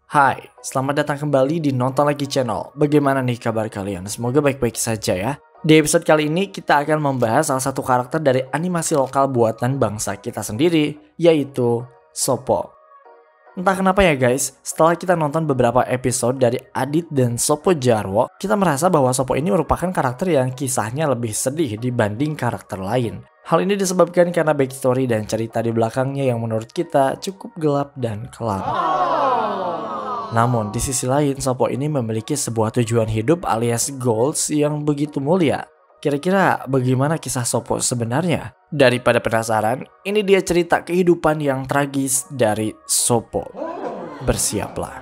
Hai, selamat datang kembali di Nonton Lagi Channel. Bagaimana nih kabar kalian? Semoga baik-baik saja ya. Di episode kali ini kita akan membahas salah satu karakter dari animasi lokal buatan bangsa kita sendiri, yaitu Soppo. Entah kenapa ya guys, setelah kita nonton beberapa episode dari Adit dan Soppo Djarwo, kita merasa bahwa Soppo ini merupakan karakter yang kisahnya lebih sedih dibanding karakter lain. Hal ini disebabkan karena backstory dan cerita di belakangnya yang menurut kita cukup gelap dan kelam. Namun di sisi lain, Soppo ini memiliki sebuah tujuan hidup alias goals yang begitu mulia. Kira-kira bagaimana kisah Soppo sebenarnya? Daripada penasaran, ini dia cerita kehidupan yang tragis dari Soppo. Bersiaplah.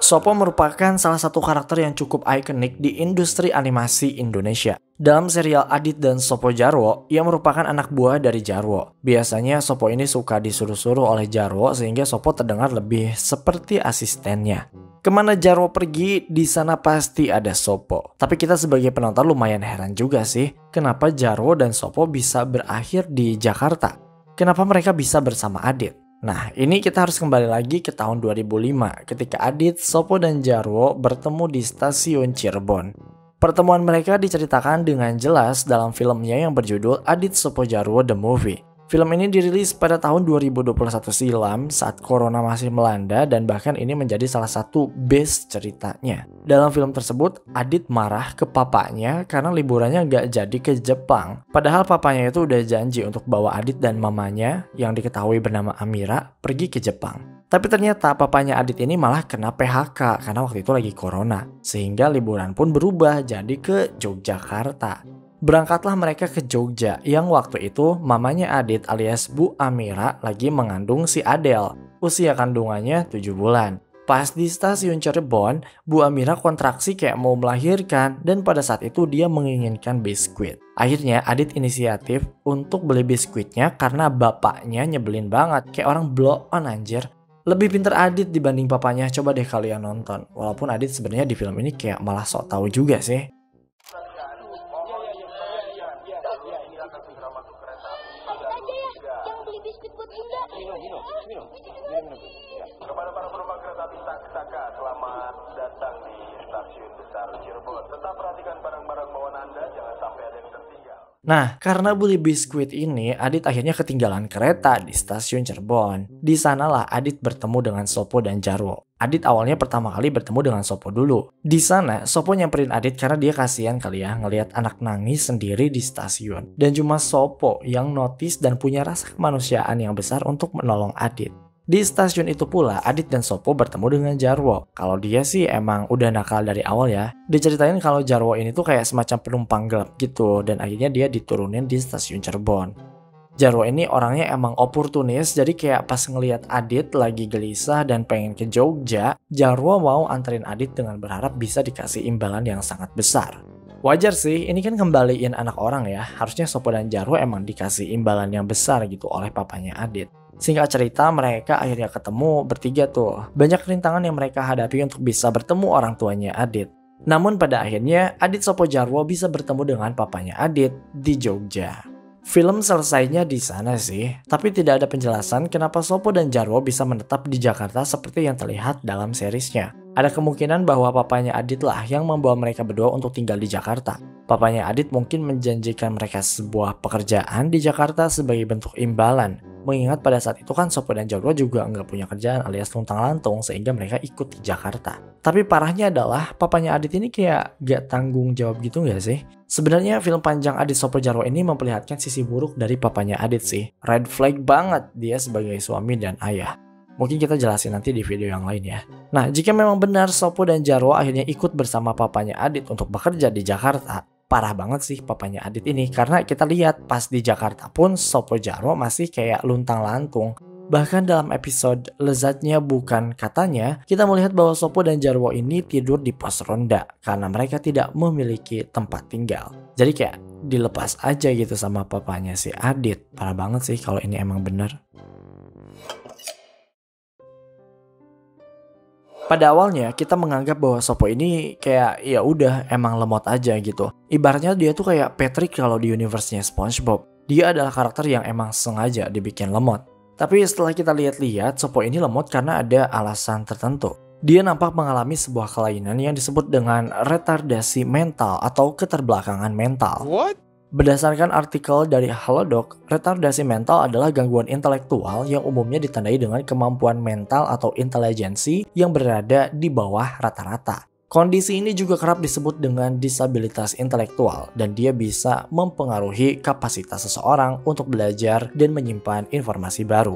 Soppo merupakan salah satu karakter yang cukup ikonik di industri animasi Indonesia. Dalam serial Adit dan Soppo Djarwo, ia merupakan anak buah dari Djarwo. Biasanya Soppo ini suka disuruh-suruh oleh Djarwo sehingga Soppo terdengar lebih seperti asistennya. Kemana Djarwo pergi, di sana pasti ada Soppo. Tapi kita sebagai penonton lumayan heran juga sih, kenapa Djarwo dan Soppo bisa berakhir di Jakarta? Kenapa mereka bisa bersama Adit? Nah, ini kita harus kembali lagi ke tahun 2005 ketika Adit, Soppo, dan Djarwo bertemu di stasiun Cirebon. Pertemuan mereka diceritakan dengan jelas dalam filmnya yang berjudul Adit Soppo Djarwo The Movie. Film ini dirilis pada tahun 2021 silam saat corona masih melanda dan bahkan ini menjadi salah satu base ceritanya. Dalam film tersebut, Adit marah ke papanya karena liburannya gak jadi ke Jepang. Padahal papanya itu udah janji untuk bawa Adit dan mamanya yang diketahui bernama Amira pergi ke Jepang. Tapi ternyata papanya Adit ini malah kena PHK karena waktu itu lagi corona. Sehingga liburan pun berubah jadi ke Yogyakarta. Berangkatlah mereka ke Jogja yang waktu itu mamanya Adit alias Bu Amira lagi mengandung si Adel. Usia kandungannya 7 bulan. Pas di stasiun Cirebon, Bu Amira kontraksi kayak mau melahirkan dan pada saat itu dia menginginkan biskuit. Akhirnya Adit inisiatif untuk beli biskuitnya karena bapaknya nyebelin banget. Kayak orang blow on anjir. Lebih pintar Adit dibanding papanya, coba deh kalian nonton. Walaupun Adit sebenarnya di film ini kayak malah sok tahu juga sih. Kepada para penumpang kereta api Saka, selamat datang di stasiun besar Cirebon. Tetap perhatikan barang-barang bawaan Anda, jangan sampai ada yang tertinggal. Nah, karena beli biskuit ini, Adit akhirnya ketinggalan kereta di stasiun Cirebon. Di sanalah Adit bertemu dengan Soppo dan Djarwo. Adit awalnya pertama kali bertemu dengan Soppo dulu. Di sana, Soppo nyamperin Adit karena dia kasihan kali ya ngelihat anak nangis sendiri di stasiun. Dan cuma Soppo yang notice dan punya rasa kemanusiaan yang besar untuk menolong Adit. Di stasiun itu pula, Adit dan Soppo bertemu dengan Djarwo. Kalau dia sih emang udah nakal dari awal ya. Diceritain kalau Djarwo ini tuh kayak semacam penumpang gelap gitu. Dan akhirnya dia diturunin di stasiun Cirebon. Djarwo ini orangnya emang oportunis. Jadi kayak pas ngelihat Adit lagi gelisah dan pengen ke Jogja, Djarwo mau anterin Adit dengan berharap bisa dikasih imbalan yang sangat besar. Wajar sih, ini kan kembaliin anak orang ya. Harusnya Soppo dan Djarwo emang dikasih imbalan yang besar gitu oleh papanya Adit. Singkat cerita, mereka akhirnya ketemu bertiga tuh. Banyak rintangan yang mereka hadapi untuk bisa bertemu orang tuanya Adit. Namun pada akhirnya, Adit Soppo Djarwo bisa bertemu dengan papanya Adit di Jogja. Film selesainya di sana sih, tapi tidak ada penjelasan kenapa Soppo dan Djarwo bisa menetap di Jakarta seperti yang terlihat dalam seriesnya. Ada kemungkinan bahwa papanya Adit lah yang membawa mereka berdua untuk tinggal di Jakarta. Papanya Adit mungkin menjanjikan mereka sebuah pekerjaan di Jakarta sebagai bentuk imbalan. Mengingat pada saat itu kan Soppo dan Djarwo juga nggak punya kerjaan alias luntang-lantung sehingga mereka ikut di Jakarta. Tapi parahnya adalah papanya Adit ini kayak gak tanggung jawab gitu gak sih? Sebenarnya film panjang Adit Soppo Djarwo ini memperlihatkan sisi buruk dari papanya Adit sih. Red flag banget dia sebagai suami dan ayah. Mungkin kita jelasin nanti di video yang lain ya. Nah, jika memang benar Soppo dan Djarwo akhirnya ikut bersama papanya Adit untuk bekerja di Jakarta, parah banget sih papanya Adit ini. Karena kita lihat pas di Jakarta pun Soppo Djarwo masih kayak luntang-lantung. Bahkan dalam episode Lezatnya Bukan Katanya, kita melihat bahwa Soppo dan Djarwo ini tidur di pos ronda karena mereka tidak memiliki tempat tinggal. Jadi kayak dilepas aja gitu sama papanya si Adit. Parah banget sih kalau ini emang bener. Pada awalnya kita menganggap bahwa Sopo ini kayak ya udah emang lemot aja gitu. Ibaratnya dia tuh kayak Patrick kalau di universe-nya SpongeBob. Dia adalah karakter yang emang sengaja dibikin lemot. Tapi setelah kita lihat-lihat, Sopo ini lemot karena ada alasan tertentu. Dia nampak mengalami sebuah kelainan yang disebut dengan retardasi mental atau keterbelakangan mental. What? Berdasarkan artikel dari Halodoc, retardasi mental adalah gangguan intelektual yang umumnya ditandai dengan kemampuan mental atau intelijensi yang berada di bawah rata-rata. Kondisi ini juga kerap disebut dengan disabilitas intelektual dan dia bisa mempengaruhi kapasitas seseorang untuk belajar dan menyimpan informasi baru.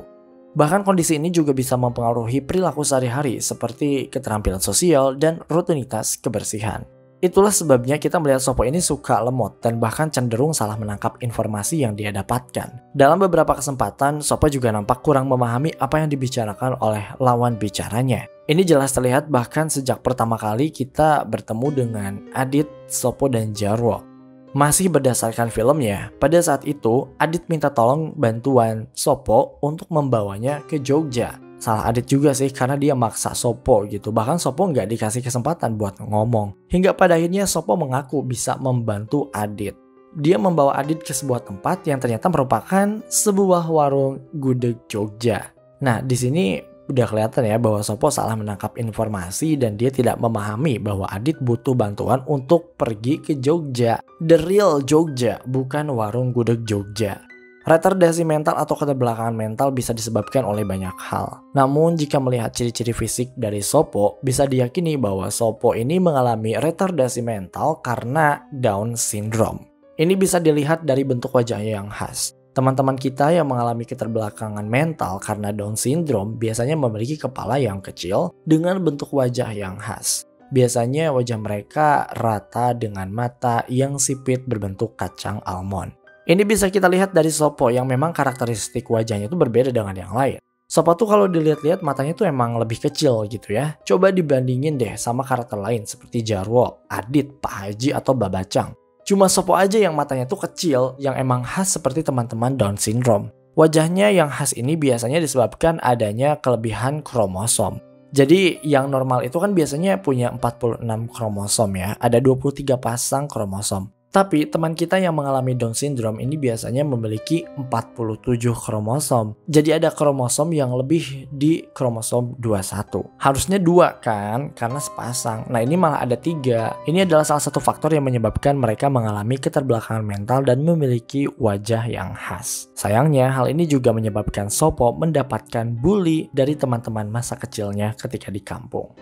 Bahkan kondisi ini juga bisa mempengaruhi perilaku sehari-hari seperti keterampilan sosial dan rutinitas kebersihan. Itulah sebabnya kita melihat Sopo ini suka lemot dan bahkan cenderung salah menangkap informasi yang dia dapatkan. Dalam beberapa kesempatan, Sopo juga nampak kurang memahami apa yang dibicarakan oleh lawan bicaranya. Ini jelas terlihat bahkan sejak pertama kali kita bertemu dengan Adit, Sopo, dan Jarwo. Masih berdasarkan filmnya, pada saat itu Adit minta tolong bantuan Sopo untuk membawanya ke Jogja. Salah Adit juga sih karena dia maksa Sopo gitu. Bahkan Sopo nggak dikasih kesempatan buat ngomong. Hingga pada akhirnya Sopo mengaku bisa membantu Adit. Dia membawa Adit ke sebuah tempat yang ternyata merupakan sebuah warung gudeg Jogja. Nah di sini udah kelihatan ya bahwa Sopo salah menangkap informasi dan dia tidak memahami bahwa Adit butuh bantuan untuk pergi ke Jogja. The real Jogja, bukan warung gudeg Jogja. Retardasi mental atau keterbelakangan mental bisa disebabkan oleh banyak hal. Namun jika melihat ciri-ciri fisik dari Sopo, bisa diyakini bahwa Sopo ini mengalami retardasi mental karena Down syndrome. Ini bisa dilihat dari bentuk wajahnya yang khas. Teman-teman kita yang mengalami keterbelakangan mental karena Down syndrome biasanya memiliki kepala yang kecil dengan bentuk wajah yang khas. Biasanya wajah mereka rata dengan mata yang sipit berbentuk kacang almond. Ini bisa kita lihat dari Sopo yang memang karakteristik wajahnya itu berbeda dengan yang lain. Sopo tuh kalau dilihat-lihat matanya tuh emang lebih kecil gitu ya. Coba dibandingin deh sama karakter lain seperti Jarwo, Adit, Pak Haji, atau Babacang. Cuma Sopo aja yang matanya tuh kecil yang emang khas seperti teman-teman Down syndrome. Wajahnya yang khas ini biasanya disebabkan adanya kelebihan kromosom. Jadi yang normal itu kan biasanya punya 46 kromosom ya. Ada 23 pasang kromosom. Tapi teman kita yang mengalami Down syndrome ini biasanya memiliki 47 kromosom. Jadi ada kromosom yang lebih di kromosom 21. Harusnya 2 kan, karena sepasang. Nah ini malah ada 3. Ini adalah salah satu faktor yang menyebabkan mereka mengalami keterbelakangan mental dan memiliki wajah yang khas. Sayangnya hal ini juga menyebabkan Sopo mendapatkan bully dari teman-teman masa kecilnya ketika di kampung.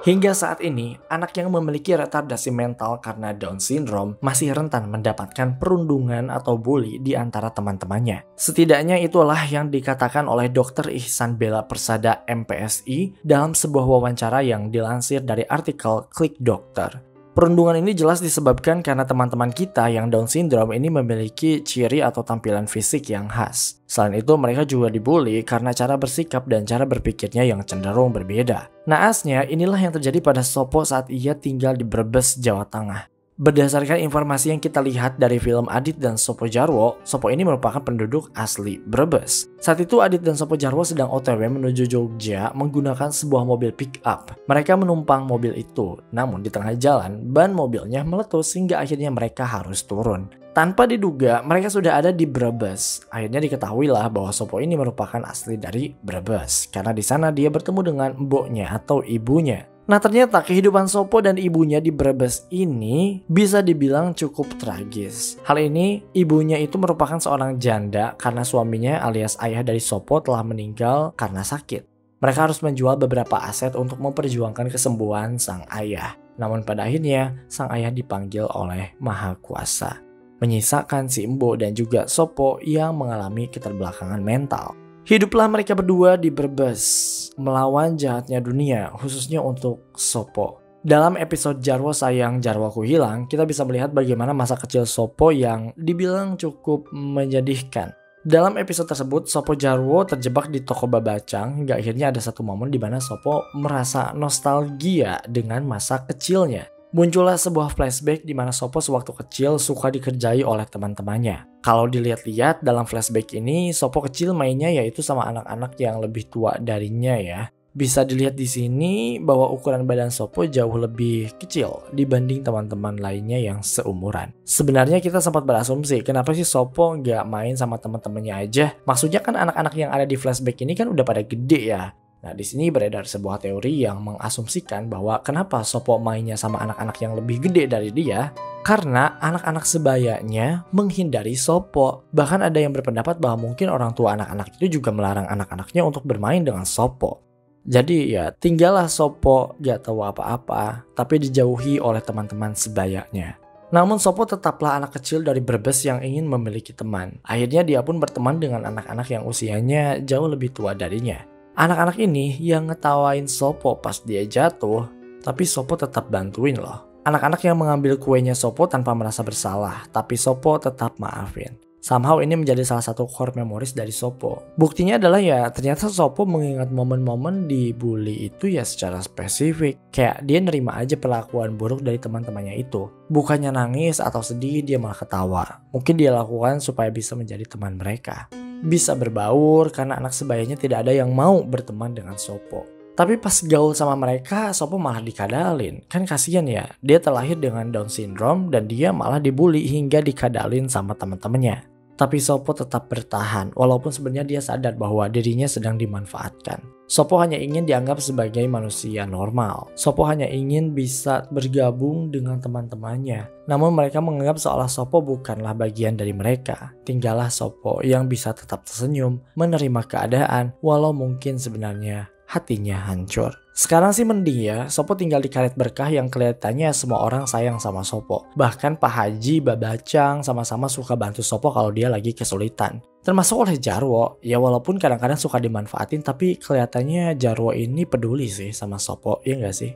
Hingga saat ini, anak yang memiliki retardasi mental karena Down syndrome masih rentan mendapatkan perundungan atau bully di antara teman-temannya. Setidaknya itulah yang dikatakan oleh Dr. Ihsan Bella Persada MPSI dalam sebuah wawancara yang dilansir dari artikel Klik Dokter. Perundungan ini jelas disebabkan karena teman-teman kita yang Down syndrome ini memiliki ciri atau tampilan fisik yang khas. Selain itu mereka juga dibully karena cara bersikap dan cara berpikirnya yang cenderung berbeda. Naasnya inilah yang terjadi pada Sopo saat ia tinggal di Brebes, Jawa Tengah. Berdasarkan informasi yang kita lihat dari film Adit dan Sopo Jarwo, Sopo ini merupakan penduduk asli Brebes. Saat itu Adit dan Sopo Jarwo sedang OTW menuju Jogja menggunakan sebuah mobil pick up. Mereka menumpang mobil itu, namun di tengah jalan ban mobilnya meletus hingga akhirnya mereka harus turun. Tanpa diduga, mereka sudah ada di Brebes. Akhirnya diketahuilah bahwa Sopo ini merupakan asli dari Brebes, karena di sana dia bertemu dengan mboknya atau ibunya. Nah ternyata kehidupan Sopo dan ibunya di Brebes ini bisa dibilang cukup tragis. Hal ini ibunya itu merupakan seorang janda karena suaminya alias ayah dari Sopo telah meninggal karena sakit. Mereka harus menjual beberapa aset untuk memperjuangkan kesembuhan sang ayah. Namun pada akhirnya sang ayah dipanggil oleh Maha Kuasa, menyisakan si Embo dan juga Sopo yang mengalami keterbelakangan mental. Hiduplah mereka berdua di Brebes, melawan jahatnya dunia, khususnya untuk Sopo. Dalam episode Jarwo Sayang Jarwoku Hilang, kita bisa melihat bagaimana masa kecil Sopo yang dibilang cukup menyedihkan. Dalam episode tersebut, Sopo Jarwo terjebak di toko Babacang hingga akhirnya ada satu momen di mana Sopo merasa nostalgia dengan masa kecilnya. Muncullah sebuah flashback di mana Sopo sewaktu kecil suka dikerjai oleh teman-temannya. Kalau dilihat-lihat dalam flashback ini, Sopo kecil mainnya yaitu sama anak-anak yang lebih tua darinya ya. Bisa dilihat di sini bahwa ukuran badan Sopo jauh lebih kecil dibanding teman-teman lainnya yang seumuran. Sebenarnya kita sempat berasumsi, kenapa sih Sopo nggak main sama teman-temannya aja? Maksudnya kan anak-anak yang ada di flashback ini kan udah pada gede ya. Nah, di sini beredar sebuah teori yang mengasumsikan bahwa kenapa Sopo mainnya sama anak-anak yang lebih gede dari dia, karena anak-anak sebayanya menghindari Sopo. Bahkan ada yang berpendapat bahwa mungkin orang tua anak-anak itu juga melarang anak-anaknya untuk bermain dengan Sopo. Jadi ya tinggallah Sopo gak tahu apa-apa, tapi dijauhi oleh teman-teman sebayanya. Namun Sopo tetaplah anak kecil dari Brebes yang ingin memiliki teman. Akhirnya dia pun berteman dengan anak-anak yang usianya jauh lebih tua darinya. Anak-anak ini yang ngetawain Sopo pas dia jatuh, tapi Sopo tetap bantuin loh. Anak-anak yang mengambil kuenya Sopo tanpa merasa bersalah, tapi Sopo tetap maafin. Somehow ini menjadi salah satu core memories dari Sopo. Buktinya adalah ya ternyata Sopo mengingat momen-momen dibully itu ya secara spesifik. Kayak dia nerima aja perlakuan buruk dari teman-temannya itu. Bukannya nangis atau sedih, dia malah ketawa. Mungkin dia lakukan supaya bisa menjadi teman mereka. Bisa berbaur karena anak sebayanya tidak ada yang mau berteman dengan Sopo. Tapi pas gaul sama mereka, Sopo malah dikadalin. Kan kasihan ya, dia terlahir dengan Down syndrome dan dia malah dibully hingga dikadalin sama teman-temannya. Tapi Sopo tetap bertahan, walaupun sebenarnya dia sadar bahwa dirinya sedang dimanfaatkan. Sopo hanya ingin dianggap sebagai manusia normal. Sopo hanya ingin bisa bergabung dengan teman-temannya. Namun mereka menganggap seolah Sopo bukanlah bagian dari mereka. Tinggallah Sopo yang bisa tetap tersenyum, menerima keadaan, walau mungkin sebenarnya hatinya hancur. Sekarang sih mending ya, Sopo tinggal di karet berkah yang kelihatannya semua orang sayang sama Sopo. Bahkan Pak Haji, Babacang sama-sama suka bantu Sopo kalau dia lagi kesulitan. Termasuk oleh Jarwo, ya walaupun kadang-kadang suka dimanfaatin tapi kelihatannya Jarwo ini peduli sih sama Sopo, ya nggak sih?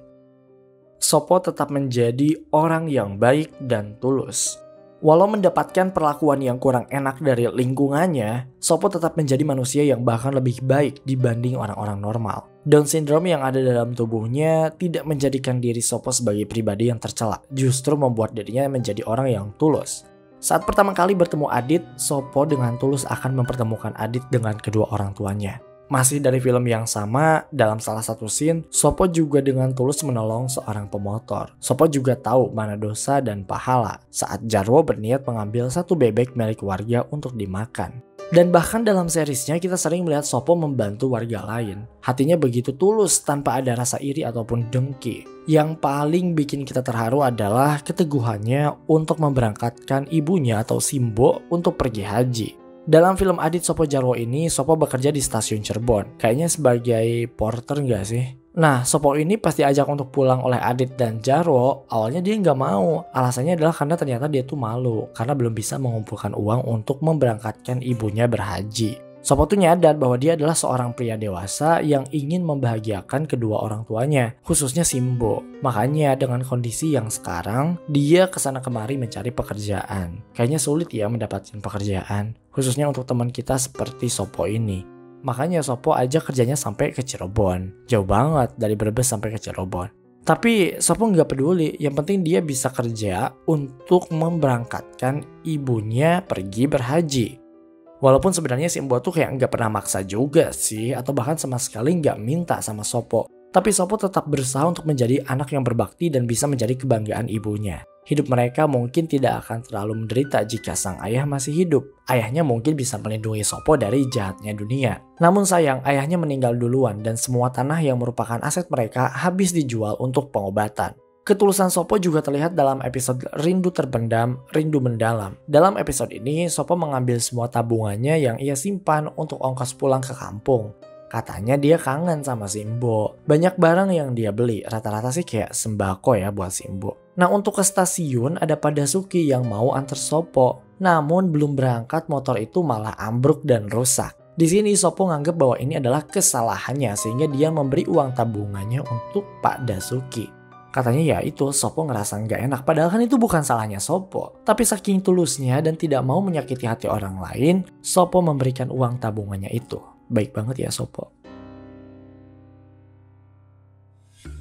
Sopo tetap menjadi orang yang baik dan tulus. Walau mendapatkan perlakuan yang kurang enak dari lingkungannya, Sopo tetap menjadi manusia yang bahkan lebih baik dibanding orang-orang normal. Down syndrome yang ada dalam tubuhnya tidak menjadikan diri Sopo sebagai pribadi yang tercela, justru membuat dirinya menjadi orang yang tulus. Saat pertama kali bertemu Adit, Sopo dengan tulus akan mempertemukan Adit dengan kedua orang tuanya. Masih dari film yang sama, dalam salah satu scene, Sopo juga dengan tulus menolong seorang pemotor. Sopo juga tahu mana dosa dan pahala saat Jarwo berniat mengambil satu bebek milik warga untuk dimakan. Dan bahkan dalam seriesnya kita sering melihat Sopo membantu warga lain. Hatinya begitu tulus tanpa ada rasa iri ataupun dengki. Yang paling bikin kita terharu adalah keteguhannya untuk memberangkatkan ibunya atau Simbo untuk pergi haji. Dalam film Adit Sopo Jarwo ini, Sopo bekerja di stasiun Cirebon. Kayaknya sebagai porter nggak sih? Nah, Sopo ini pasti ajak untuk pulang oleh Adit dan Jarwo. Awalnya dia nggak mau. Alasannya adalah karena ternyata dia tuh malu. Karena belum bisa mengumpulkan uang untuk memberangkatkan ibunya berhaji. Sopo tuh nyadar bahwa dia adalah seorang pria dewasa yang ingin membahagiakan kedua orang tuanya, khususnya Simbo. Makanya dengan kondisi yang sekarang, dia kesana kemari mencari pekerjaan. Kayaknya sulit ya mendapatkan pekerjaan, khususnya untuk teman kita seperti Sopo ini. Makanya Sopo aja kerjanya sampai ke Cirebon. Jauh banget dari Brebes sampai ke Cirebon. Tapi Sopo nggak peduli, yang penting dia bisa kerja untuk memberangkatkan ibunya pergi berhaji. Walaupun sebenarnya Simbo tuh kayak nggak pernah maksa juga sih, atau bahkan sama sekali nggak minta sama Sopo. Tapi Sopo tetap berusaha untuk menjadi anak yang berbakti dan bisa menjadi kebanggaan ibunya. Hidup mereka mungkin tidak akan terlalu menderita jika sang ayah masih hidup. Ayahnya mungkin bisa melindungi Sopo dari jahatnya dunia. Namun sayang, ayahnya meninggal duluan dan semua tanah yang merupakan aset mereka habis dijual untuk pengobatan. Ketulusan Sopo juga terlihat dalam episode Rindu Terpendam, Rindu Mendalam. Dalam episode ini, Sopo mengambil semua tabungannya yang ia simpan untuk ongkos pulang ke kampung. Katanya dia kangen sama Simbo. Banyak barang yang dia beli, rata-rata sih kayak sembako ya buat Simbo. Nah, untuk ke stasiun ada Padasuki yang mau antar Sopo. Namun belum berangkat, motor itu malah ambruk dan rusak. Di sini Sopo nganggep bahwa ini adalah kesalahannya sehingga dia memberi uang tabungannya untuk Pak Dasuki. Katanya ya itu Sopo ngerasa nggak enak, padahal kan itu bukan salahnya Sopo. Tapi saking tulusnya dan tidak mau menyakiti hati orang lain, Sopo memberikan uang tabungannya itu. Baik banget ya Sopo.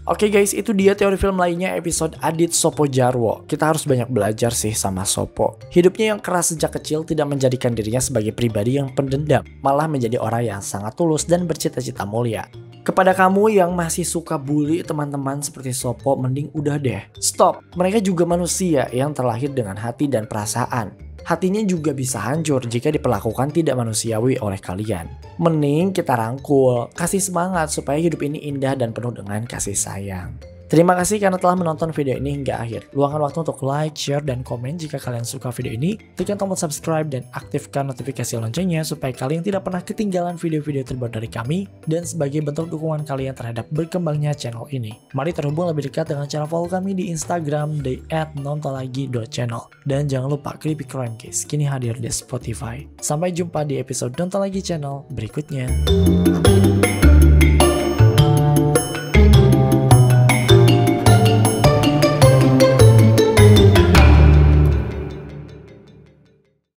Oke guys, itu dia teori film lainnya episode Adit Sopo Jarwo. Kita harus banyak belajar sih sama Sopo. Hidupnya yang keras sejak kecil tidak menjadikan dirinya sebagai pribadi yang pendendam, malah menjadi orang yang sangat tulus dan bercita-cita mulia. Kepada kamu yang masih suka bully teman-teman seperti Sopo, mending udah deh. Stop, mereka juga manusia yang terlahir dengan hati dan perasaan. Hatinya juga bisa hancur jika diperlakukan tidak manusiawi oleh kalian. Mending kita rangkul, kasih semangat supaya hidup ini indah dan penuh dengan kasih sayang. Terima kasih karena telah menonton video ini hingga akhir. Luangkan waktu untuk like, share, dan komen jika kalian suka video ini. Tekan tombol subscribe dan aktifkan notifikasi loncengnya supaya kalian tidak pernah ketinggalan video-video terbaru dari kami. Dan sebagai bentuk dukungan kalian terhadap berkembangnya channel ini, mari terhubung lebih dekat dengan cara follow kami di Instagram di @nontonlagi.channel. Dan jangan lupa Creepy Crime Case kini hadir di Spotify. Sampai jumpa di episode Nonton Lagi channel berikutnya.